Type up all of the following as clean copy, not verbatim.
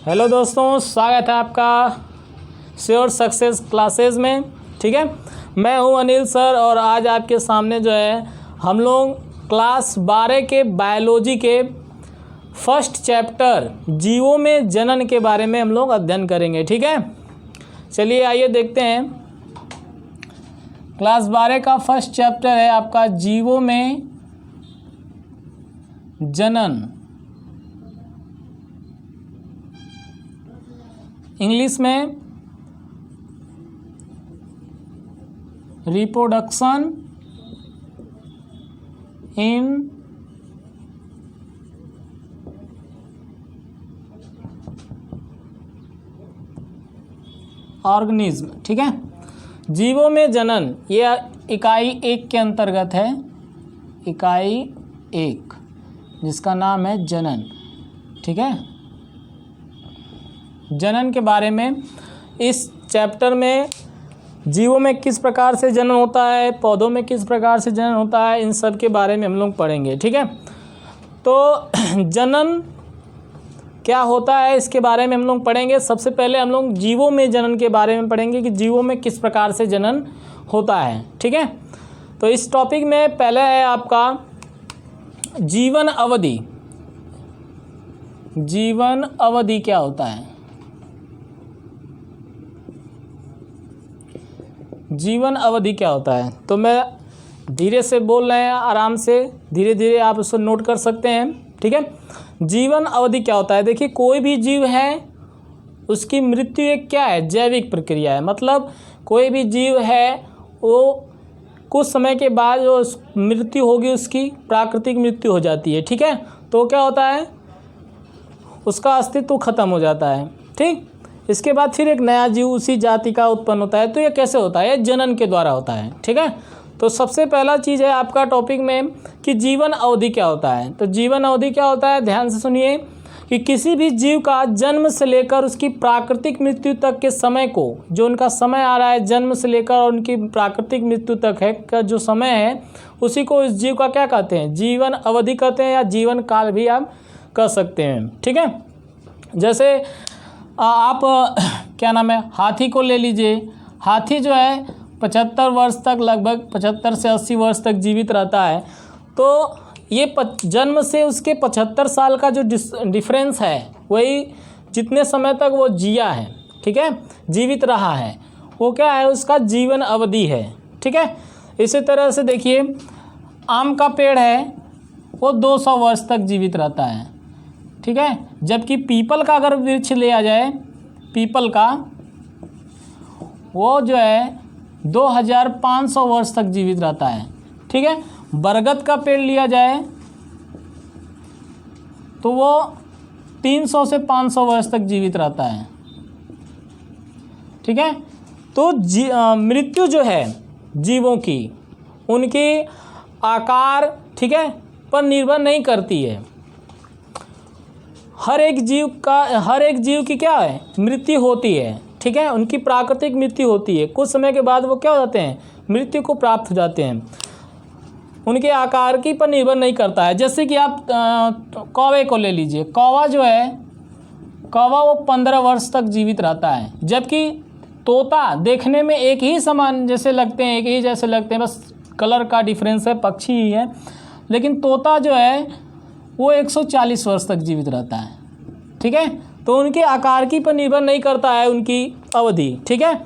Hello दोस्तों, स्वागत है आपका श्योर सक्सेस क्लासेस में। ठीक है, मैं हूं अनिल सर और आज आपके सामने जो है हम लोग क्लास 12 के बायोलॉजी के फर्स्ट चैप्टर जीवों में जनन के बारे में हम लोग अध्ययन करेंगे। ठीक है, चलिए आइए देखते हैं। क्लास 12 का फर्स्ट चैप्टर है आपका जीवों में जनन। इंग्लिश में रिप्रोडक्शन इन ऑर्गेनिज्म। ठीक है, जीवों में जनन ये इकाई 1 के अंतर्गत है। इकाई 1 जिसका नाम है जनन। ठीक है, जनन के बारे में इस चैप्टर में जीवों में किस प्रकार से जनन होता है, पौधों में किस प्रकार से जनन होता है, इन सब के बारे में हम लोग पढ़ेंगे। ठीक है, तो जनन क्या होता है इसके बारे में हम लोग पढ़ेंगे। सबसे पहले हम लोग जीवों में जनन के बारे में पढ़ेंगे कि जीवों में किस प्रकार से जनन होता है। ठीक है, तो इस टॉपिक में पहले है आपका जीवन अवधि। जीवन अवधि क्या होता है? जीवन अवधि क्या होता है? तो मैं धीरे से बोल रहे हैं, आराम से धीरे धीरे आप उसको नोट कर सकते हैं। ठीक है, जीवन अवधि क्या होता है? देखिए, कोई भी जीव है उसकी मृत्यु एक क्या है? जैविक प्रक्रिया है। मतलब कोई भी जीव है वो कुछ समय के बाद जो मृत्यु होगी उसकी प्राकृतिक मृत्यु हो जाती है। ठीक है, तो क्या होता है? उसका अस्तित्व खत्म हो जाता है। ठीक, इसके बाद फिर एक नया जीव उसी जाति का उत्पन्न होता है। तो ये कैसे होता है? ये जनन के द्वारा होता है। ठीक है, तो सबसे पहला चीज़ है आपका टॉपिक में कि जीवन अवधि क्या होता है। तो जीवन अवधि क्या होता है, ध्यान से सुनिए कि किसी भी जीव का जन्म से लेकर उसकी प्राकृतिक मृत्यु तक के समय को, जो उनका समय आ रहा है जन्म से लेकर और उनकी प्राकृतिक मृत्यु तक है का जो समय है, उसी को इस जीव का क्या कहते हैं? जीवन अवधि कहते हैं या जीवन काल भी आप कह सकते हैं। ठीक है, जैसे आप क्या नाम है, हाथी को ले लीजिए। हाथी जो है 75 वर्ष तक, लगभग 75 से 80 वर्ष तक जीवित रहता है। तो ये जन्म से उसके 75 साल का जो डिफरेंस है, वही जितने समय तक वो जिया है, ठीक है, जीवित रहा है, वो क्या है? उसका जीवन अवधि है। ठीक है, इसी तरह से देखिए, आम का पेड़ है वो 200 वर्ष तक जीवित रहता है। ठीक है, जबकि पीपल का अगर वृक्ष लिया जाए, पीपल का, वो जो है 2500 वर्ष तक जीवित रहता है। ठीक है, बरगद का पेड़ लिया जाए तो वो 300 से 500 वर्ष तक जीवित रहता है। ठीक है, तो मृत्यु जो है जीवों की, उनके आकार, ठीक है, पर निर्भर नहीं करती है। हर एक जीव की क्या है? मृत्यु होती है। ठीक है, उनकी प्राकृतिक मृत्यु होती है। कुछ समय के बाद वो क्या हो जाते हैं? मृत्यु को प्राप्त हो जाते हैं। उनके आकार की पर निर्भर नहीं करता है। जैसे कि आप कौवे को ले लीजिए। कौवा जो है, कौवा वो 15 वर्ष तक जीवित रहता है। जबकि तोता देखने में एक ही समान जैसे लगते हैं, एक ही जैसे लगते हैं, बस कलर का डिफरेंस है, पक्षी ही है। लेकिन तोता जो है वो 140 वर्ष तक जीवित रहता है। ठीक है, तो उनके आकार की पर निर्भर नहीं करता है उनकी अवधि। ठीक है,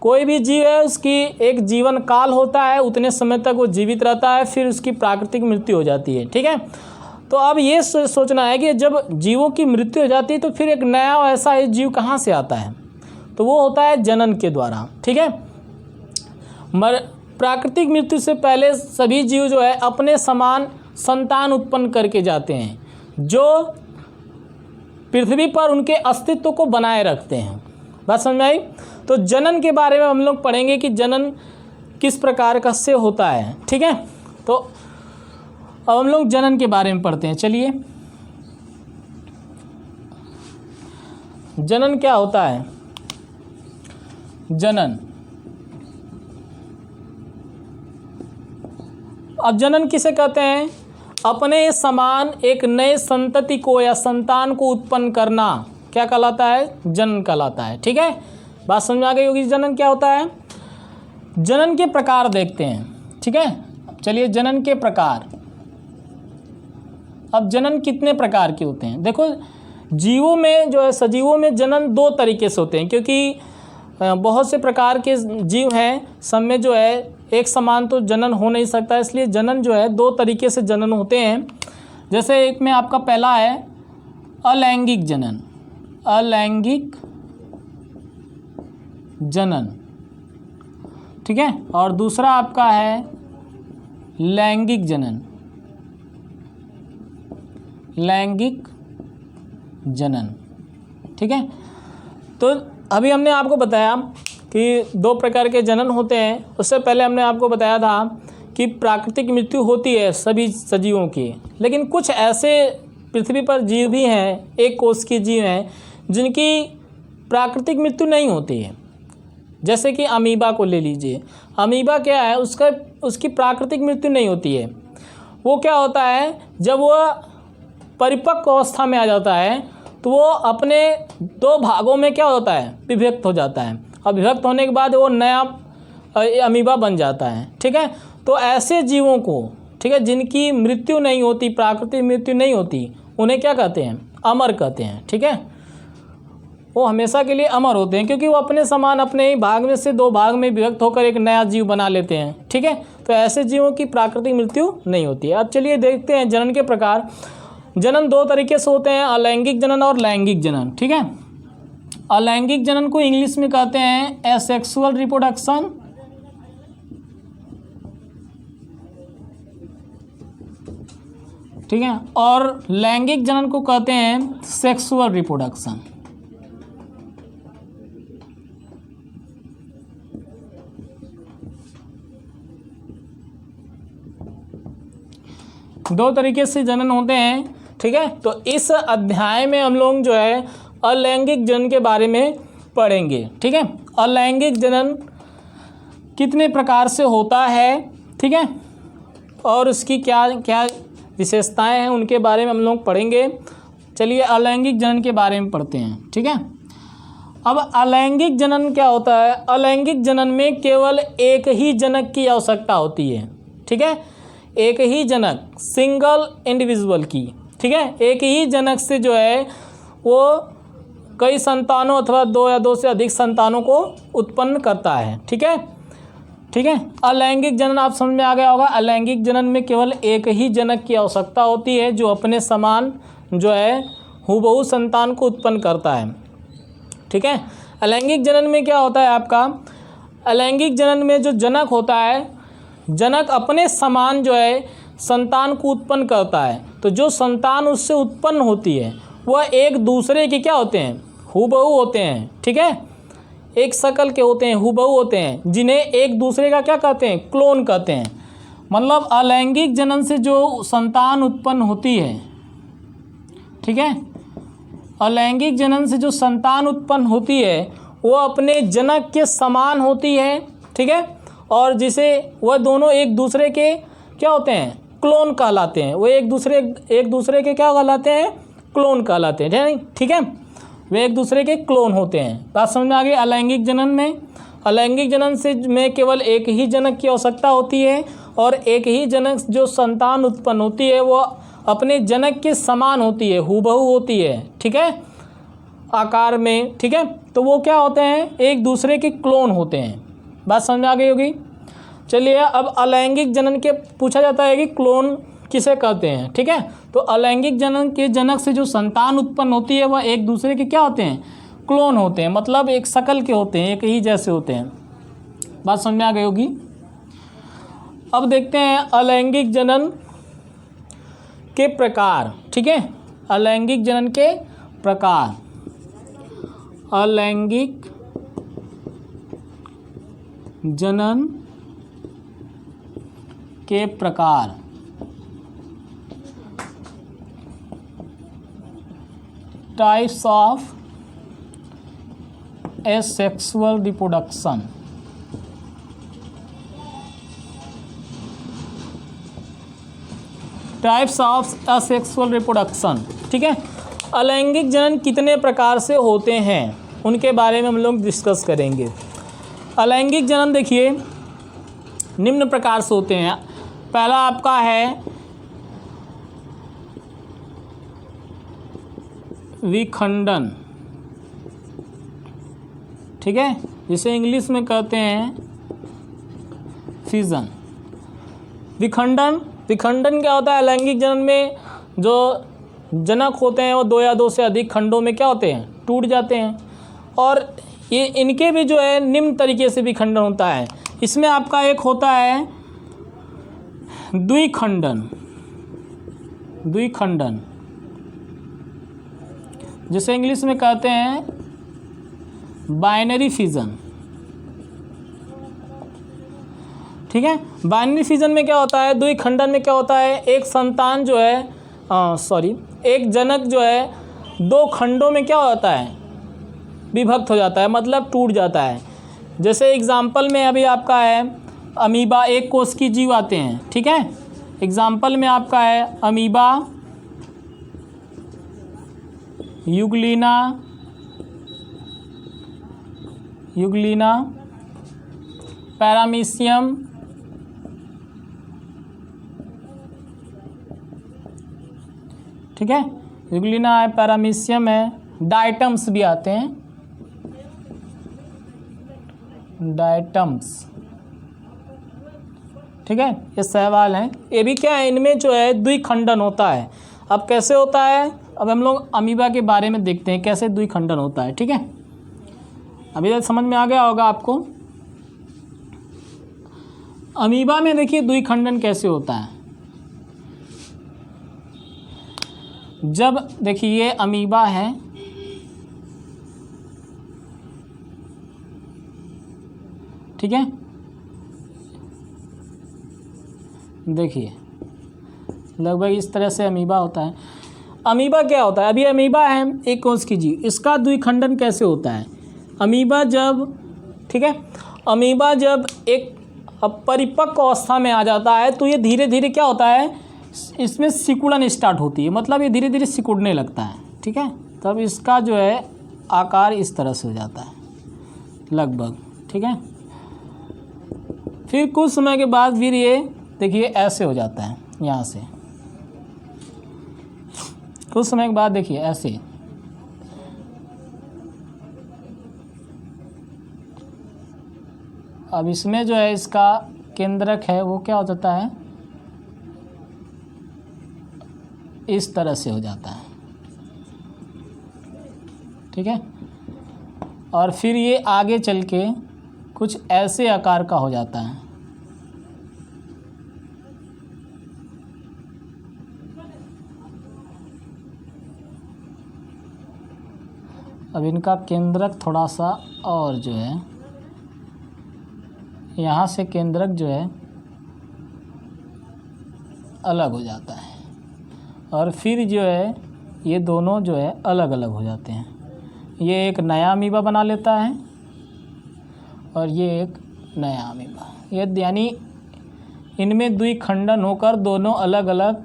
कोई भी जीव है उसकी एक जीवन काल होता है, उतने समय तक वो जीवित रहता है, फिर उसकी प्राकृतिक मृत्यु हो जाती है। ठीक है, तो अब ये सोचना है कि जब जीवों की मृत्यु हो जाती है तो फिर एक नया ऐसा जीव कहाँ से आता है? तो वो होता है जनन के द्वारा। ठीक है, प्राकृतिक मृत्यु से पहले सभी जीव जो है अपने समान संतान उत्पन्न करके जाते हैं, जो पृथ्वी पर उनके अस्तित्व को बनाए रखते हैं। बात समझ में आई? तो जनन के बारे में हम लोग पढ़ेंगे कि जनन किस प्रकार का से होता है। ठीक है, तो अब हम लोग जनन के बारे में पढ़ते हैं। चलिए, जनन क्या होता है? जनन अब जनन किसे कहते हैं? अपने समान एक नए संतति को या संतान को उत्पन्न करना क्या कहलाता है? जनन कहलाता है। ठीक है, बात समझ में आ गई होगी। जनन क्या होता है? जनन के प्रकार देखते हैं। ठीक है, चलिए जनन के प्रकार। अब जनन कितने प्रकार के होते हैं? देखो, जीवों में जो है, सजीवों में जनन दो तरीके से होते हैं, क्योंकि बहुत से प्रकार के जीव हैं, सब में जो है एक समान तो जनन हो नहीं सकता, इसलिए जनन जो है दो तरीके से जनन होते हैं। जैसे एक में आपका पहला है अलैंगिक जनन, अलैंगिक जनन, ठीक है, और दूसरा आपका है लैंगिक जनन, लैंगिक जनन। ठीक है, तो अभी हमने आपको बताया कि दो प्रकार के जनन होते हैं। उससे पहले हमने आपको बताया था कि प्राकृतिक मृत्यु होती है सभी सजीवों की, लेकिन कुछ ऐसे पृथ्वी पर जीव भी हैं, एक कोष के जीव हैं, जिनकी प्राकृतिक मृत्यु नहीं होती है। जैसे कि अमीबा को ले लीजिए। अमीबा क्या है? उसकी प्राकृतिक मृत्यु नहीं होती है। वो क्या होता है, जब वह परिपक्व अवस्था में आ जाता है तो वो अपने दो भागों में क्या होता है? विभक्त हो जाता है। और विभक्त होने के बाद वो नया अमीबा बन जाता है। ठीक है, तो ऐसे जीवों को, ठीक है, जिनकी मृत्यु नहीं होती, प्राकृतिक मृत्यु नहीं होती, उन्हें क्या कहते हैं? अमर कहते हैं। ठीक है, वो हमेशा के लिए अमर होते हैं, क्योंकि वो अपने समान अपने ही भाग में से दो भाग में विभक्त होकर एक नया जीव बना लेते हैं। ठीक है, तो ऐसे जीवों की प्राकृतिक मृत्यु नहीं होती है। अब चलिए देखते हैं जनन के प्रकार। जनन दो तरीके से होते हैं, अलैंगिक जनन और लैंगिक जनन। ठीक है, अलैंगिक जनन को इंग्लिश में कहते हैं एसेक्सुअल रिप्रोडक्शन, ठीक है, और लैंगिक जनन को कहते हैं सेक्सुअल रिप्रोडक्शन। दो तरीके से जनन होते हैं। ठीक है, तो इस अध्याय में हम लोग जो है अलैंगिक जनन के बारे में पढ़ेंगे। ठीक है, अलैंगिक जनन कितने प्रकार से होता है, ठीक है, और उसकी क्या क्या विशेषताएं हैं, उनके बारे में हम लोग पढ़ेंगे। चलिए अलैंगिक जनन के बारे में पढ़ते हैं। ठीक है, अब अलैंगिक जनन क्या होता है? अलैंगिक जनन में केवल एक ही जनक की आवश्यकता होती है। ठीक है, एक ही जनक, सिंगल इंडिविजुअल की। ठीक है, एक ही जनक से जो है वो कई संतानों अथवा दो या दो से अधिक संतानों को उत्पन्न करता है। ठीक है, ठीक है, अलैंगिक जनन आप समझ में आ गया होगा। अलैंगिक जनन में केवल एक ही जनक की आवश्यकता होती है, जो अपने समान जो है हूबहू संतान को उत्पन्न करता है। ठीक है, अलैंगिक जनन में क्या होता है आपका? अलैंगिक जनन में जो जनक होता है, जनक अपने समान जो है संतान को उत्पन्न करता है। तो जो संतान उससे उत्पन्न होती है वह एक दूसरे के क्या होते हैं? हूबहू होते हैं। ठीक है, एक शकल के होते हैं, हूबहू होते हैं, जिन्हें एक दूसरे का क्या कहते हैं? क्लोन कहते हैं। मतलब अलैंगिक जनन से जो संतान उत्पन्न होती है, ठीक है, अलैंगिक जनन से जो संतान उत्पन्न होती है वो अपने जनक के समान होती है। ठीक है, और जिसे वह दोनों एक दूसरे के क्या होते हैं? क्लोन कहलाते हैं। वो एक दूसरे के क्या कहलाते हैं? क्लोन कहलाते हैं। ठीक है, वे एक दूसरे के क्लोन होते हैं। बात समझ में आ गई। अलैंगिक जनन में, अलैंगिक जनन से में केवल एक ही जनक की आवश्यकता होती है, और एक ही जनक जो संतान उत्पन्न होती है वो अपने जनक के समान होती है, हूबहू होती है। ठीक है, आकार में। ठीक है, तो वो क्या होते हैं? एक दूसरे के क्लोन होते हैं। बात समझ में आ गई होगी। चलिए अब अलैंगिक जनन के पूछा जाता है कि क्लोन किसे कहते हैं। ठीक है, तो अलैंगिक जनन के जनक से जो संतान उत्पन्न होती है वह एक दूसरे के क्या होते हैं? क्लोन होते हैं, मतलब एक शकल के होते हैं, एक ही जैसे होते हैं। बात समझ में आ गई होगी। अब देखते हैं अलैंगिक जनन के प्रकार। ठीक है, अलैंगिक जनन के प्रकार। अलैंगिक जनन के प्रकार। Types of asexual reproduction. Types of asexual reproduction, ठीक है। अलैंगिक जनन कितने प्रकार से होते हैं उनके बारे में हम लोग डिस्कस करेंगे। अलैंगिक जनन देखिए निम्न प्रकार से होते हैं। पहला आपका है विखंडन, ठीक है, जिसे इंग्लिश में कहते हैं फिजन। विखंडन क्या होता है? अलैंगिक जनन में जो जनक होते हैं वो 2 या 2 से अधिक खंडों में क्या होते हैं? टूट जाते हैं। और ये इनके भी जो है निम्न तरीके से विखंडन होता है। इसमें आपका एक होता है द्विखंडन, जिसे इंग्लिश में कहते हैं बाइनरी फिजन, ठीक है। बाइनरी फिजन में क्या होता है? द्विखंडन में क्या होता है? एक संतान जो है एक जनक जो है 2 खंडों में क्या होता है? विभक्त हो जाता है, मतलब टूट जाता है। जैसे एग्जाम्पल में अभी आपका है अमीबा, 1 कोश की जीव आते हैं, ठीक है। एग्जाम्पल में आपका है अमीबा, यूग्लिना, पैरामीशियम, ठीक है। यूग्लिना है, पैरामीशियम है, डायटम्स भी आते हैं, डायटम्स, ठीक है। ये सहवाल हैं। ये भी क्या है? इनमें जो है द्विखंडन होता है। अब कैसे होता है? अब हम लोग अमीबा के बारे में देखते हैं कैसे द्विखंडन होता है, ठीक है। अभी तक समझ में आ गया होगा आपको। अमीबा में देखिए द्विखंडन कैसे होता है। जब देखिए ये अमीबा है, ठीक है, देखिए लगभग इस तरह से अमीबा होता है। अमीबा क्या होता है? अभी अमीबा है 1 कोश की जीव, इसका द्विखंडन कैसे होता है? अमीबा जब, ठीक है, अमीबा जब एक परिपक्व अवस्था में आ जाता है तो ये धीरे धीरे क्या होता है? इसमें सिकुड़न स्टार्ट होती है, मतलब ये धीरे धीरे सिकुड़ने लगता है, ठीक है। तब इसका जो है आकार इस तरह से हो जाता है लगभग, ठीक है। फिर कुछ समय के बाद फिर ये देखिए ऐसे हो जाता है, यहाँ से कुछ समय के बाद देखिए ऐसे। अब इसमें जो है इसका केंद्रक है वो क्या हो जाता है? इस तरह से हो जाता है, ठीक है। और फिर ये आगे चल के कुछ ऐसे आकार का हो जाता है। अब इनका केंद्रक थोड़ा सा और जो है यहाँ से केंद्रक जो है अलग हो जाता है और फिर जो है ये दोनों जो है अलग अलग हो जाते हैं। ये एक नया अमीबा बना लेता है और ये एक नया अमीबा, ये यानी इनमें द्विखंडन होकर दोनों अलग अलग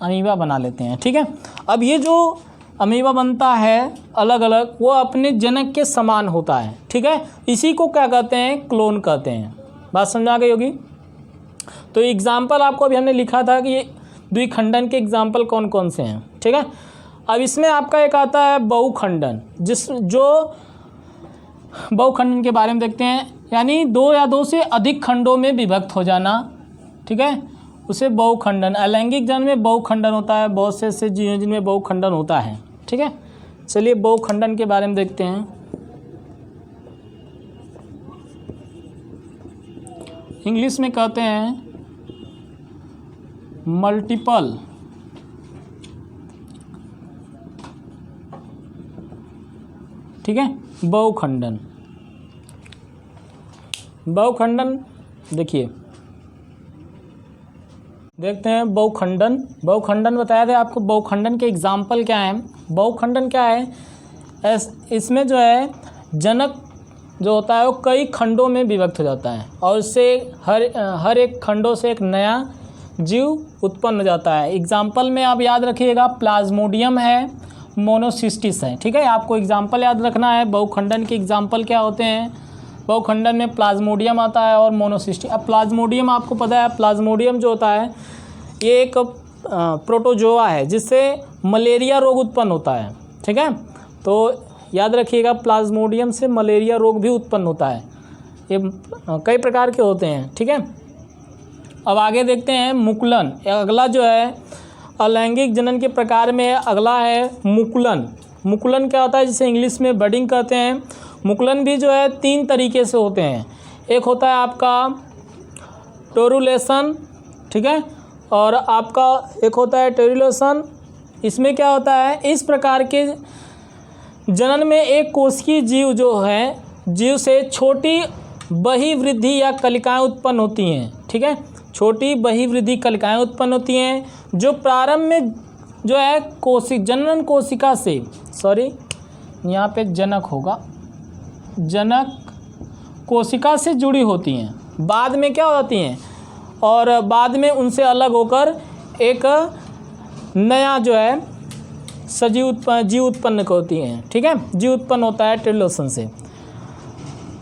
अमीबा बना लेते हैं, ठीक है। अब ये जो अमीबा बनता है अलग अलग, वो अपने जनक के समान होता है, ठीक है। इसी को क्या कहते हैं? क्लोन कहते हैं। बात समझ आ गई होगी। तो एग्जाम्पल आपको अभी हमने लिखा था कि ये द्विखंडन के एग्जाम्पल कौन कौन से हैं, ठीक है। अब इसमें आपका एक आता है बहुखंडन, जो बहुखंडन के बारे में देखते हैं, यानी 2 या 2 से अधिक खंडों में विभक्त हो जाना, ठीक है, उसे बहुखंडन। अलैंगिक जनन में बहुखंडन होता है, बहुत से ऐसे जीव जिनमें बहुखंडन होता है, ठीक है। चलिए बहुखंडन के बारे में देखते हैं। इंग्लिश में कहते हैं मल्टीपल, ठीक है, बहुखंडन। बहुखंडन देखिए देखते हैं बहुखंडन बताया था आपको। बहुखंडन के एग्जाम्पल क्या हैं? बहुखंडन क्या है? इसमें जो है जनक जो होता है वो कई खंडों में विभक्त हो जाता है और उससे हर एक खंडों से एक नया जीव उत्पन्न हो जाता है। एग्जाम्पल में आप याद रखिएगा, प्लाज्मोडियम है, मोनोसिस्टिस है। ठीक है, आपको एग्जाम्पल याद रखना है। बहुखंडन के एग्जाम्पल क्या होते हैं? बहुखंडन में प्लाज्मोडियम आता है और मोनोसिस्टिस। अब प्लाज्मोडियम आपको पता है, प्लाज्मोडियम जो होता है ये एक प्रोटोजोआ है जिससे मलेरिया रोग उत्पन्न होता है। ठीक है, तो याद रखिएगा प्लाज्मोडियम से मलेरिया रोग भी उत्पन्न होता है। ये कई प्रकार के होते हैं। ठीक है, अब आगे देखते हैं मुकुलन। अगला जो है अलैंगिक जनन के प्रकार में अगला है मुकुलन। मुकुलन क्या होता है, जिसे इंग्लिश में बडिंग कहते हैं। मुकुलन भी जो है 3 तरीके से होते हैं। एक होता है आपका टोरुलेशन, ठीक है, और आपका एक होता है टेरुलेशन। इसमें क्या होता है, इस प्रकार के जनन में एक कोशिकीय जीव जो है, जीव से छोटी बहिर्वृद्धि या कलिकाएं उत्पन्न होती हैं। ठीक है, छोटी बहिर्वृद्धि कलिकाएं उत्पन्न होती हैं जो प्रारंभ में जो है जनन कोशिका से, सॉरी यहाँ पे जनक होगा, जनक कोशिका से जुड़ी होती हैं। बाद में क्या होती हैं, और बाद में उनसे अलग होकर एक नया जो है जीव उत्पन्न होती हैं। ठीक है, जीव उत्पन्न होता है टेरुलेशन से।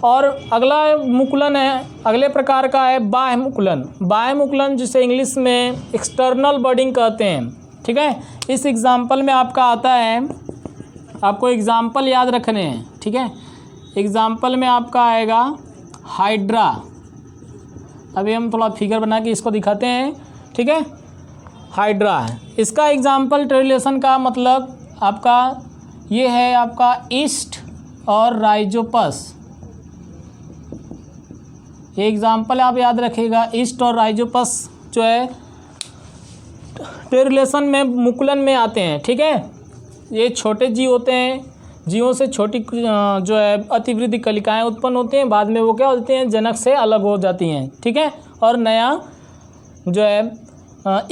और अगला मुकुलन है, अगले प्रकार का है बाह्य मुकुलन। बाह्य मुकुलन जिसे इंग्लिश में एक्सटर्नल बडिंग कहते हैं। ठीक है, इस एग्जाम्पल में आपका आता है, आपको एग्जाम्पल याद रखने हैं। ठीक है, एग्जाम्पल में आपका आएगा हाइड्रा। अभी हम थोड़ा फिगर बना के इसको दिखाते हैं। ठीक है, हाइड्रा है, इसका एग्जाम्पल टेरुलेशन का मतलब आपका ये है आपका ईस्ट और राइजोपस। ये एग्जाम्पल आप याद रखिएगा, ईस्ट और राइजोपस जो है टेरुलेशन में मुकुलन में आते हैं। ठीक है, ये छोटे जीव होते हैं, जीवों से छोटी जो है अतिवृद्धि कलिकाएं उत्पन्न होती हैं। बाद में वो क्या होती हैं, जनक से अलग हो जाती हैं। ठीक है, और नया जो है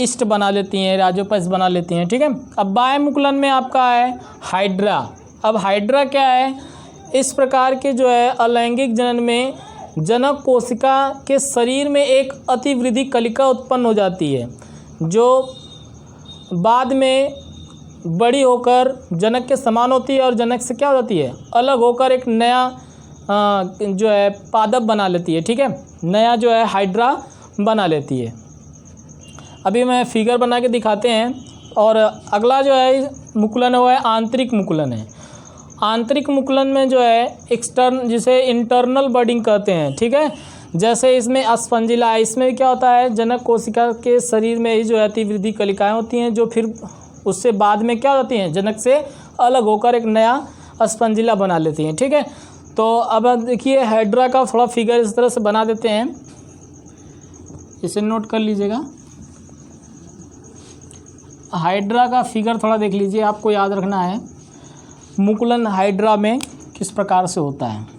ईस्ट बना लेती हैं, राइजोपस बना लेती हैं। ठीक है, अब बाह्य मुकुलन में आपका है हाइड्रा। अब हाइड्रा क्या है, इस प्रकार के जो है अलैंगिक जनन में जनक कोशिका के शरीर में एक अतिवृद्धि कलिका उत्पन्न हो जाती है जो बाद में बड़ी होकर जनक के समान होती है और जनक से क्या हो जाती है, अलग होकर एक नया जो है पादप बना लेती है। ठीक है, नया जो है हाइड्रा बना लेती है। अभी मैं फिगर बना के दिखाते हैं। और अगला जो है मुकुलन है वो है आंतरिक मुकुलन है। आंतरिक मुकुलन में जो है जिसे इंटरनल बडिंग कहते हैं। ठीक है, जैसे इसमें अस्पंजिला है, इसमें क्या होता है, जनक कोशिका के शरीर में ही जो है अतिवृद्धि कलिकाएं होती हैं जो फिर उससे बाद में क्या होती हैं, जनक से अलग होकर एक नया अस्पंजिला बना लेती हैं। ठीक है, तो अब देखिए हाइड्रा का थोड़ा फिगर इस तरह से बना देते हैं, इसे नोट कर लीजिएगा। हाइड्रा का फिगर थोड़ा देख लीजिए, आपको याद रखना है मुकुलन हाइड्रा में किस प्रकार से होता है।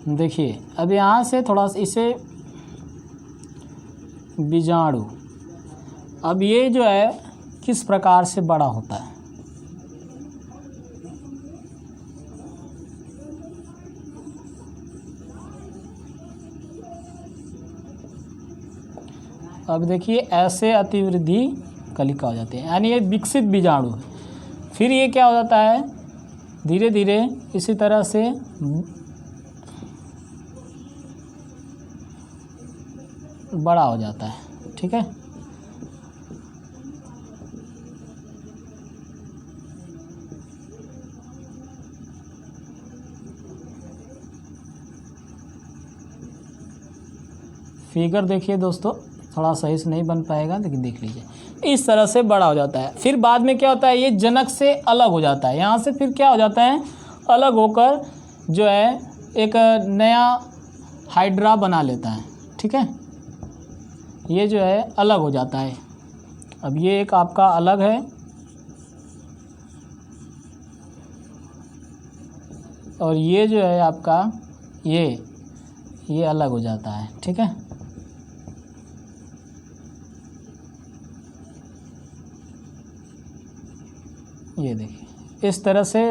देखिए अब यहाँ से थोड़ा सा इसे बीजाणु, अब ये जो है किस प्रकार से बड़ा होता है। अब देखिए ऐसे अतिवृद्धि कलिका हो जाती है, यानी ये विकसित बीजाणु है। फिर ये क्या हो जाता है, धीरे धीरे इसी तरह से बड़ा हो जाता है। ठीक है, फिगर देखिए दोस्तों, थोड़ा सही से नहीं बन पाएगा लेकिन देख लीजिए, इस तरह से बड़ा हो जाता है। फिर बाद में क्या होता है, ये जनक से अलग हो जाता है। यहाँ से फिर क्या हो जाता है, अलग होकर जो है एक नया हाइड्रा बना लेता है। ठीक है, ये जो है अलग हो जाता है। अब ये एक आपका अलग है और ये जो है आपका ये अलग हो जाता है। ठीक है, ये देखिए इस तरह से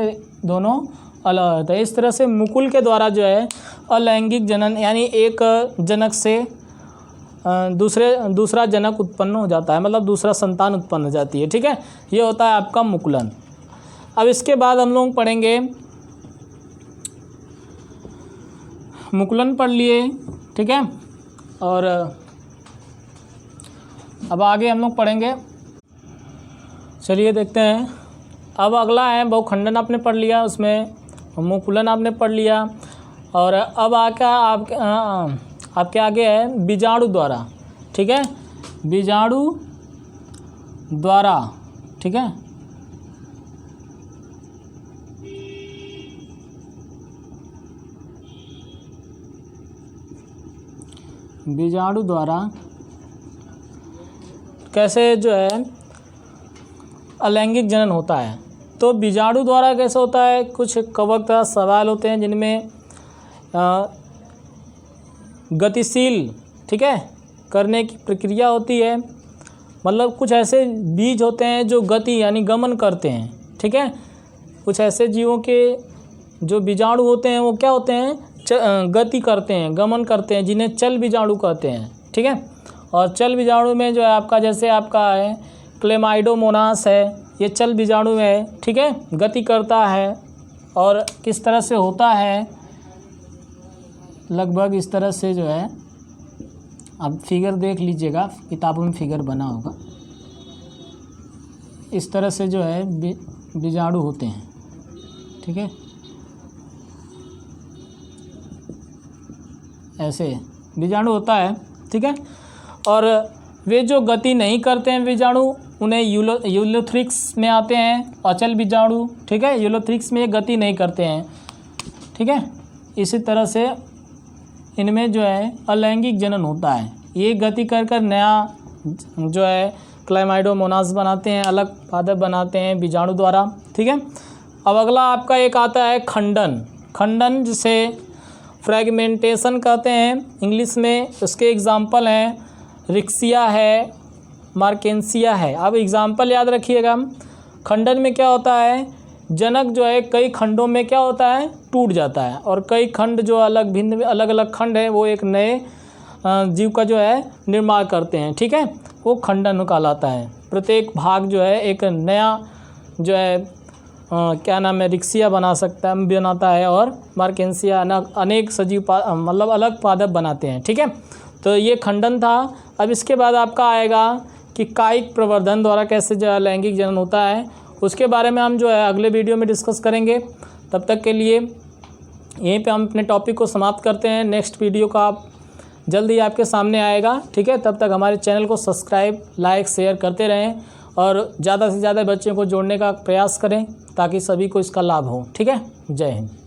दोनों अलग होता है। इस तरह से मुकुल के द्वारा जो है अलैंगिक जनन यानी एक जनक से दूसरा जनक उत्पन्न हो जाता है, मतलब दूसरा संतान उत्पन्न हो जाती है। ठीक है, ये होता है आपका मुकुलन। अब इसके बाद हम लोग पढ़ेंगे, मुकुलन पढ़ लिए। ठीक है, और अब आगे हम लोग पढ़ेंगे। चलिए देखते हैं। अब अगला है बहुखंडन आपने पढ़ लिया, उसमें मुकुलन आपने पढ़ लिया, और अब आपके आगे है बीजाणु द्वारा। ठीक है, बीजाणु द्वारा। ठीक है, बीजाणु द्वारा कैसे जो है अलैंगिक जनन होता है। तो बीजाणु द्वारा कैसे होता है, कुछ कवक सवाल होते हैं जिनमें गतिशील, ठीक है, करने की प्रक्रिया होती है। मतलब कुछ ऐसे बीज होते हैं जो गति यानी गमन करते हैं। ठीक है, कुछ ऐसे जीवों के जो बीजाणु होते हैं वो क्या होते हैं, गति करते हैं, गमन करते हैं, जिन्हें चल बीजाणु कहते हैं। ठीक है, और चल बीजाणु में जो है आपका, जैसे आपका है क्लेमाइडोमोनास है, ये चल बीजाणु में है। ठीक है, गति करता है और किस तरह से होता है, लगभग इस तरह से जो है, अब फिगर देख लीजिएगा, किताबों में फिगर बना होगा। इस तरह से जो है बीजाणु होते हैं। ठीक है, ऐसे बीजाणु होता है। ठीक है, और वे जो गति नहीं करते हैं बीजाणु, उन्हें यूलोथ्रिक्स में आते हैं, अचल बीजाणु। ठीक है, यूलोथ्रिक्स में ये गति नहीं करते हैं। ठीक है, इसी तरह से इनमें जो है अलैंगिक जनन होता है। ये गति कर नया जो है क्लेमाइडोमोनास बनाते हैं, अलग पादप बनाते हैं बीजाणु द्वारा। ठीक है, अब अगला आपका एक आता है खंडन। खंडन जिसे फ्रैगमेंटेशन कहते हैं इंग्लिश में। उसके एग्जाम्पल हैं रिक्सिया है, मार्केंसिया है। अब एग्जाम्पल याद रखिएगा। खंडन में क्या होता है, जनक जो है कई खंडों में क्या होता है, टूट जाता है, और कई खंड जो अलग अलग खंड है वो एक नए जीव का जो है निर्माण करते हैं। ठीक है, वो खंडन कहलाता है। प्रत्येक भाग जो है एक नया जो है क्या नाम है, रिक्सिया बनाता है, और मार्केंसिया अनेक सजीव मतलब अलग पादप बनाते हैं। ठीक है, तो ये खंडन था। अब इसके बाद आपका आएगा कि कायिक प्रवर्धन द्वारा कैसे जो है लैंगिक जनन होता है, उसके बारे में हम जो है अगले वीडियो में डिस्कस करेंगे। तब तक के लिए यहीं पे हम अपने टॉपिक को समाप्त करते हैं। नेक्स्ट वीडियो का जल्दी आपके सामने आएगा। ठीक है, तब तक हमारे चैनल को सब्सक्राइब, लाइक, शेयर करते रहें, और ज़्यादा से ज़्यादा बच्चों को जोड़ने का प्रयास करें ताकि सभी को इसका लाभ हो। ठीक है, जय हिंद।